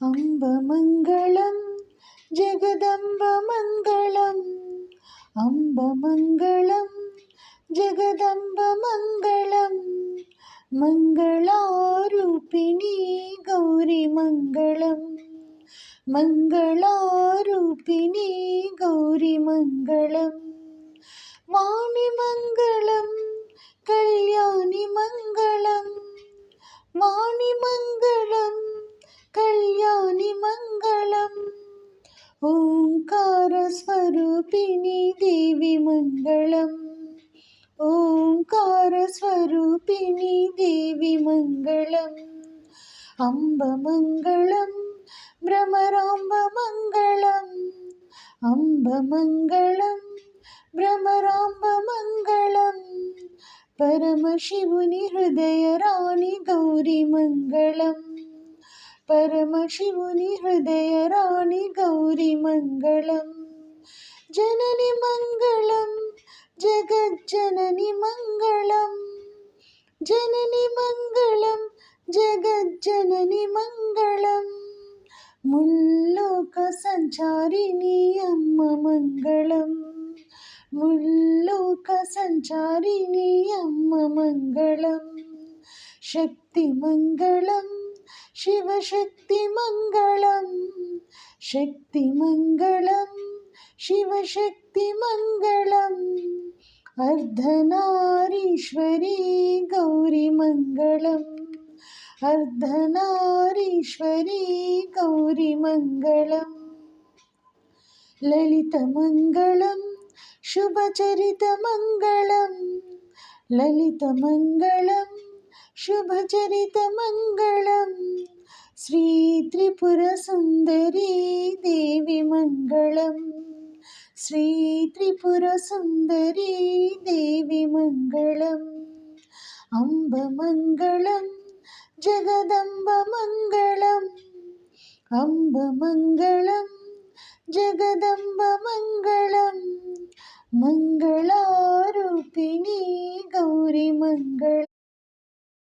अम्बमङ्गलं जगदम्बमङ्गलम् अम्बमङ्गलं जगदम्बमङ्गलं मङ्गलारूपिणी गौरीमङ्गलम् मङ्गलारूपिणी गौरीमङ्गलम् वाणिमङ्गलं कल्याणिमङ्गलं वाणिमङ्गलं कल्याणिमङ्गलम् ओङ्कारस्वरूपिणी देवी मङ्गलम् ओङ्कारस्वरूपिणी देवी मङ्गलम् अम्बमङ्गलं भ्रमराम्बमङ्गलम् अम्बमङ्गलं भ्रमराम्बमङ्गलं परमशिवुनि हृदयराणि गौरीमङ्गलम् परमशिवुनि हृदयराणि गौरीमङ्गलम् जननि मङ्गलं जगज्जननि मङ्गलं जननि मङ्गलं जगज्जननि मङ्गलं मुल्लोकसञ्चारिणी अम्म मङ्गलम् मुल्लोकसञ्चारिणी अम्म मङ्गलम् शक्तिमङ्गलं शिवशक्तिमङ्गलं शक्तिमङ्गलं शिवशक्तिमङ्गलम् अर्धनारीश्वरी गौरीमङ्गलम् अर्धनारीश्वरी गौरीमङ्गलम् ललितमङ्गलं शुभचरितमङ्गलं ललितमङ्गलं शुभचरितमङ्गलं श्रीत्रिपुरसुन्दरी देवी मङ्गलं श्रीत्रिपुरसुन्दरी देवी मङ्गलम् अम्बमङ्गलं जगदम्बमङ्गलम् अम्बमङ्गलं जगदम्बमङ्गलं मङ्गलारूपिणी गौरीमङ्गलम्।